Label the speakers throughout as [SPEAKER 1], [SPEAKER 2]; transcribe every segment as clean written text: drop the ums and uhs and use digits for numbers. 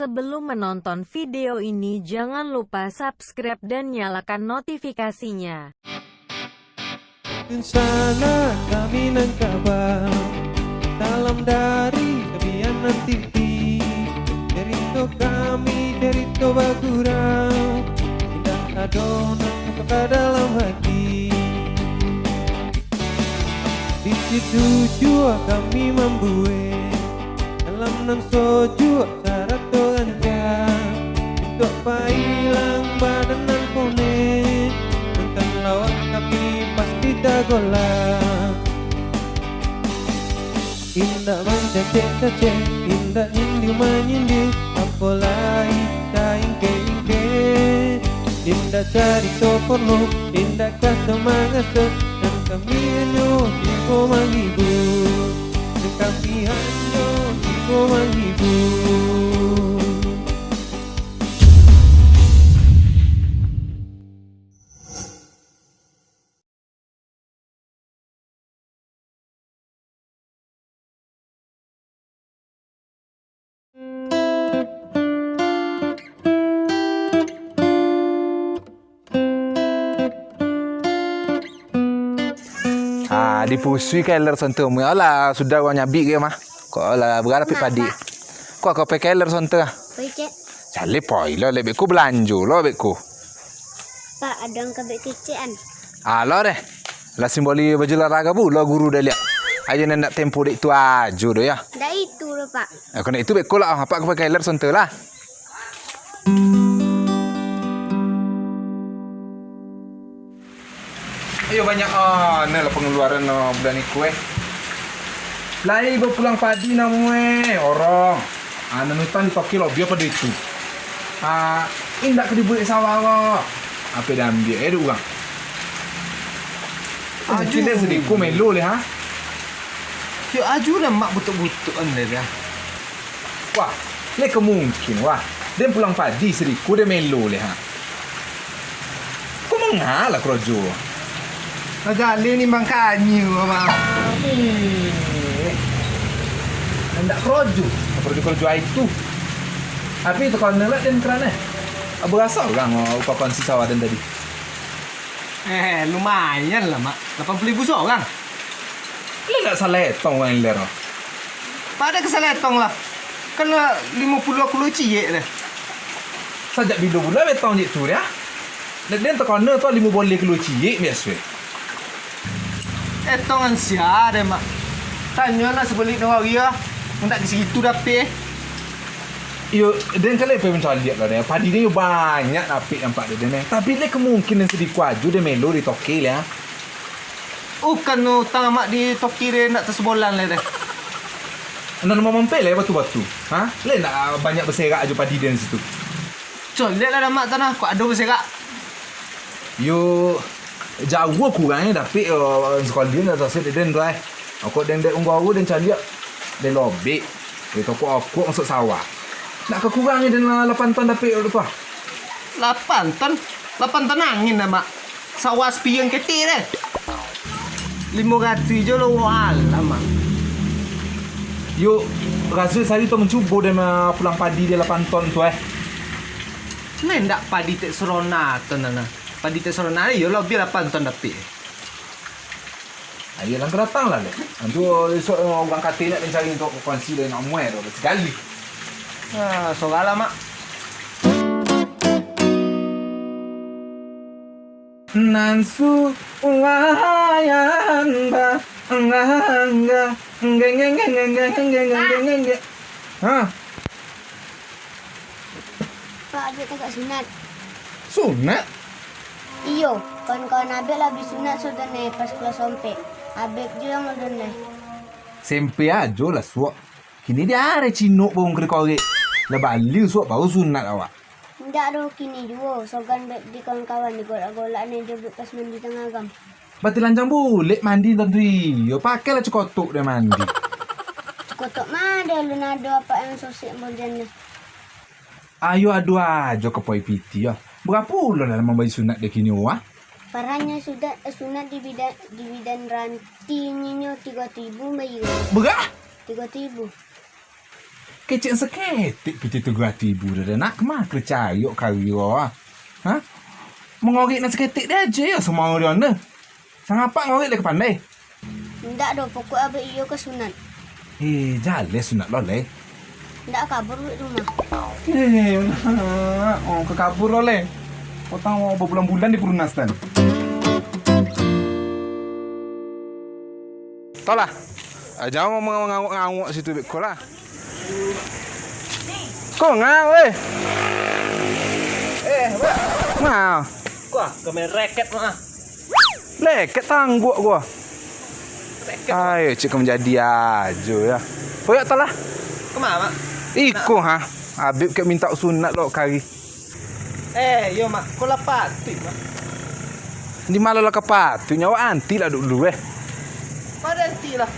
[SPEAKER 1] Sebelum menonton video ini jangan lupa subscribe dan nyalakan notifikasinya.
[SPEAKER 2] Di sana kami kabar, salam dari Sabianan TV. Cerita kami, cerita bagurau, indah adonan ke dalam hati. Di situ jua kami membuat dalam nan soju acara toanja. Untuk pailang badan nan konek, tentang lawan kami pasti dagolah. Indah mencecek-cecek, indah nyindir menyindir, apalah ita ingke-ingke. Indah cari toporno, indah kata mangasa, dan kami hanya hibur menghibur. Dan kami hanya hibur menghibur.
[SPEAKER 3] Dipusui keler sonte mu ala sudah kau nyabi ke mah. Kau ala berapa padi. Kau pakai keler sonte.
[SPEAKER 4] Cek.
[SPEAKER 3] Jale poilo lebekku belanjo lo bekku.
[SPEAKER 4] Pak, adang ke bek kecean.
[SPEAKER 3] Alo deh. La simboli baju olahraga bu lo guru dah lihat. Aja nak tempo dek tu aju do ya.
[SPEAKER 4] Dah itu loh, Pak.
[SPEAKER 3] Kena itu bekku lah apa kau pakai keler sonte lah. Ayo banyak nah lah pengeluaran bulan ni kue. Lai pulang padi namanya orang. Nutan di toki lobby apa itu. Indak ke dibuat sawah kok. Apa dah ambil orang. Aju deh sedikit melu leh ha.
[SPEAKER 2] Yo aju lah mak butuk-butuk anda.
[SPEAKER 3] Wah, le kemungkin wah. Dia pulang padi sedikit dia melu leh ha. Kau mengalah krojo.
[SPEAKER 2] Najali ni mangkanyu apa?
[SPEAKER 3] Hendak keroju. Keroju itu. Tapi itu kalau nelak dan kerana. Berasa orang upapan si sawah dan tadi.
[SPEAKER 2] Lumayan lah mak. 80,000 seorang.
[SPEAKER 3] Lu tak salah etong orang ler.
[SPEAKER 2] Pada kesaletong lah. Kan 50 kilo cie dah.
[SPEAKER 3] Sajak bila bulan betong je tu ya. Dan terkena tu 5 boleh kilo cie biasa.
[SPEAKER 2] Etongan sia deh mak. Tanya nak sebalik dengan hari lah. Tak ke situ dapet.
[SPEAKER 3] Yo, dan kalau apa mencari lihat lah dia. Padi dia banyak dapet nampak dia ni. Tapi dia kemungkinan sedikit aju dia melo di toki lah.
[SPEAKER 2] Bukan no tang mak di toki dia nak tersebolan lah deh.
[SPEAKER 3] Anda nama mampir lah batu-batu. Ha? Le nak banyak berserak aju padi dia di situ.
[SPEAKER 2] Col, lihat lah mak tanah. Kau ada berserak.
[SPEAKER 3] Yo, jauh kurangnya tapi sekolah dia nak tasik dia tu eh. Aku dan dek unggu dan cari dia lobby. Dia toko aku masuk sawah. Nak kekurangnya dan 8 ton tapi tu ah.
[SPEAKER 2] 8 ton? 8 ton angin dah mak. Sawah sepi yang ketik deh. 500 je lo alah mak.
[SPEAKER 3] Yo, rasa saya tu mencuba dia pulang padi dia 8 ton tu eh.
[SPEAKER 2] Ni ndak padi tek serona ton nana. Padi tek serona yo lebih 8 ton dapet.
[SPEAKER 3] Ayo lang datang lah le. Antu esok orang kata nak mencari untuk kongsi dia nak muai tu sekali.
[SPEAKER 2] Soalah mak.
[SPEAKER 3] Nansu wayan ba angga ngeng. Hah?
[SPEAKER 4] Pak, abik tak kat sunat.
[SPEAKER 3] Sunat?
[SPEAKER 4] Iyo, kawan-kawan abik lah habis sunat sudah naik pas kelas sampai. Abik je yang udah naik.
[SPEAKER 3] Sempe aja lah suak. Kini dia ada cinuk pun kena korek. Dah balik suak baru sunat awak.
[SPEAKER 4] Tidak ada kini juga. Sogan baik di kawan-kawan di golak-golak ni dia buat pas mandi tengah agam.
[SPEAKER 3] Berarti lancang boleh mandi tadi. Yo pakailah cekotok dia mandi.
[SPEAKER 4] Kotok mana lu nado apa yang sosik boleh.
[SPEAKER 3] Ayo adu aja ke poi piti ya. Berapa ulah dalam membeli sunat dia kini wah?
[SPEAKER 4] Parahnya sudah sunat di bidan rantinya 3.000 bayi.
[SPEAKER 3] Berah?
[SPEAKER 4] 3.000.
[SPEAKER 3] kecil seketik piti 3.000 dah nak kemana kerja yuk kali wah. Hah? Mengorek nak seketik dia aja ya semua dia anda. Sang apa ngorek lagi pandai?
[SPEAKER 4] Ndak do pokok abek iyo ke sunat.
[SPEAKER 3] Jale sunat lo le.
[SPEAKER 4] Ndak kabur di rumah.
[SPEAKER 3] Mana? Oh ke kabur lo le. Kau tahu berbulan-bulan di pelunasan. Tahu lah. Jangan mau ngawuk-ngawuk situ kau lah. Kau ngawuk weh. Ngawuk.
[SPEAKER 2] Wah, kemain reket mah.
[SPEAKER 3] Leket tangguk gua. Ayo cik menjadi aja ya. Koyak tak lah.
[SPEAKER 2] Kemana, Mak?
[SPEAKER 3] Iko ha. Habib kat minta sunat lo kari.
[SPEAKER 2] Yo, Mak. Kau lapat, Mak.
[SPEAKER 3] Di malah lah kepat. Tu nyawa anti lah dulu
[SPEAKER 2] Pada nanti lah.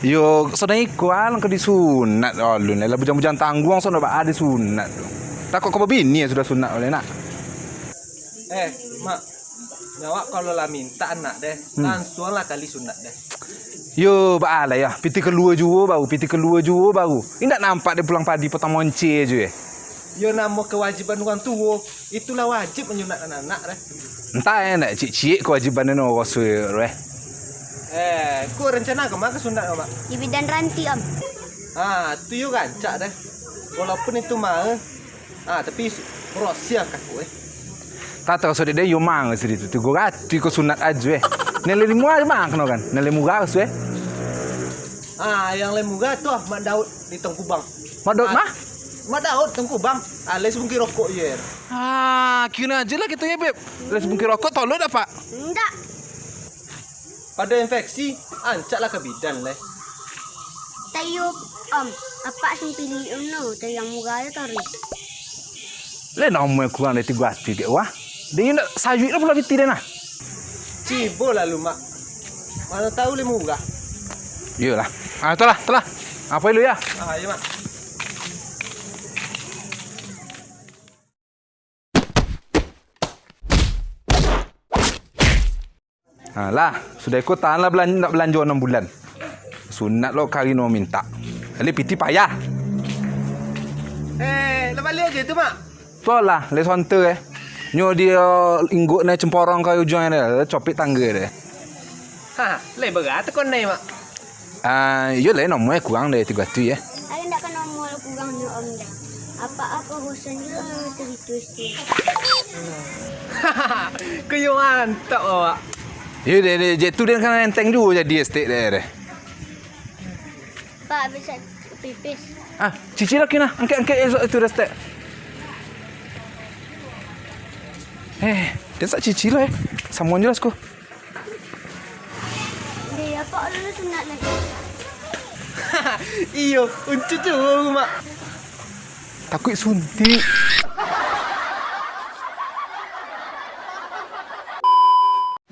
[SPEAKER 3] Yo, sedang iko alang ke disunat dulu. Lah bujang-bujang tangguang so nak ada sunat. Takut kau bini sudah sunat oleh nak.
[SPEAKER 2] Mak. Nyawa kalau lah minta anak deh, langsung lah kali sunat deh.
[SPEAKER 3] Yo, baalah ya. Piti keluar juga baru. Indak nampak dia pulang padi potong monce je.
[SPEAKER 2] Yo nama kewajiban orang tua, itulah wajib menyunat anak-anak deh.
[SPEAKER 3] Entah nak cik-cik kewajiban dia orang suruh
[SPEAKER 2] Kau rencana kemana ke sunat Mak?
[SPEAKER 4] Di bidan ranti om.
[SPEAKER 2] Tu yo gancak deh. Walaupun itu mah, tapi rahasia kan kau
[SPEAKER 3] Tak tahu sudah dia yo mang sedih tu. Gua rati ko sunat aja Nilai murah mang kena kan. Nilai murah su
[SPEAKER 2] yang lemugah tu Mak Daud di Tengkubang.
[SPEAKER 3] Mak Daud mah?
[SPEAKER 2] Mak Daud Tengkubang. Les bungki rokok je.
[SPEAKER 3] Kira aja lah kita ya beb. Les bungki rokok tolong dapat.
[SPEAKER 4] Ndak.
[SPEAKER 2] Pada infeksi, ancaklah ke bidan leh.
[SPEAKER 4] Tayo om. Apa sing pilih no? Tayo yang murah ya tori.
[SPEAKER 3] Le nama kurang dari 3 hati dia wah. Dia nak sayur lah pula piti dia nah.
[SPEAKER 2] Cibo lah lu Mak. Mana tahu lemugah.
[SPEAKER 3] Iyalah. Telah. Apa lu ya?
[SPEAKER 2] Ya Mak.
[SPEAKER 3] Lah, sudah ikut tahan lah nak belanja 6 bulan. Sunat lo kali no minta. Kali piti payah.
[SPEAKER 2] Lah balik aja tu Mak.
[SPEAKER 3] Tu lah, le sonte Nyo dia inggut na cemporong kayu ujung dia, copik tangga dia.
[SPEAKER 2] Le berat kau naik Mak.
[SPEAKER 3] Yo le nombor kurang dari 3 tu ya.
[SPEAKER 4] Ay ndak kan nomor kurang ni om dah. Apa-apa bosan je cerita.
[SPEAKER 2] Kau yang mantap Mak.
[SPEAKER 3] Ya dia tu dia kan enteng juga jadi estate dia.
[SPEAKER 4] Pak bisa pipis.
[SPEAKER 3] Cici lagi nah, angkat esok itu dah estate. Dia tak cici lah Samuan jelas ko.
[SPEAKER 4] Dia apa lu sunat lagi?
[SPEAKER 2] Iyo, uncut juga Mak.
[SPEAKER 3] Takut suntik.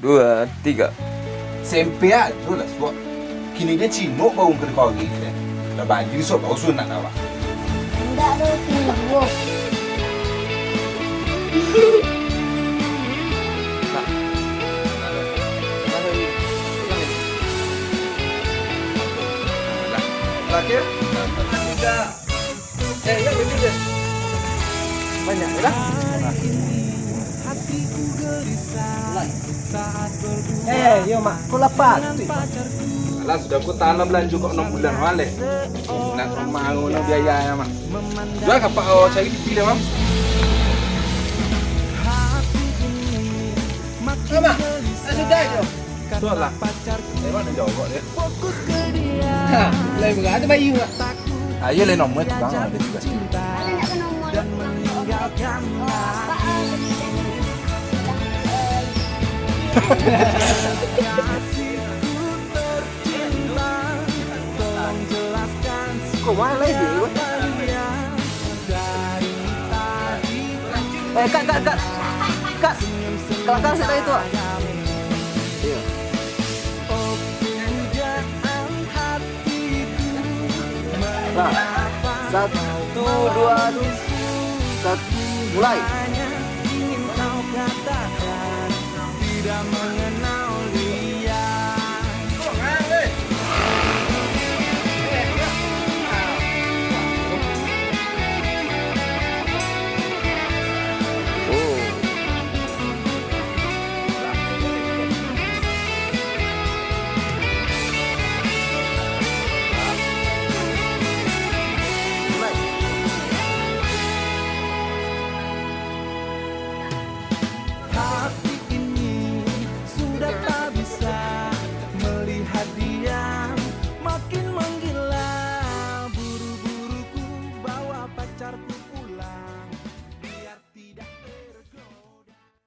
[SPEAKER 3] Dua, tiga. Sempe aja lah sebab kini dia cimok bau ke kori kita. Dah banjir so bau sunat awak.
[SPEAKER 4] Ndak ada tunggu.
[SPEAKER 2] Terakhir? Tiga. Ya betul deh. Banyak ya? Yo Mak, kau lapat.
[SPEAKER 3] Alah sudah aku tanam belanja kok 6 bulan wale. Nak rumah ngono biaya ya Mak. Jual apa cari dipilih Mak?
[SPEAKER 2] Mak, sudah je.
[SPEAKER 3] Tu lah. Mana jauh kok dia.
[SPEAKER 2] Lain berat ada bayu Mak.
[SPEAKER 3] Ayo le nombor tu bang ada juga.
[SPEAKER 4] Ay ndak kan nomor kurang.
[SPEAKER 2] Kau mana lagi? Kak. Kelakar saya itu. Nah, 1, 2, 1, mulai.
[SPEAKER 5] Tidak mengenal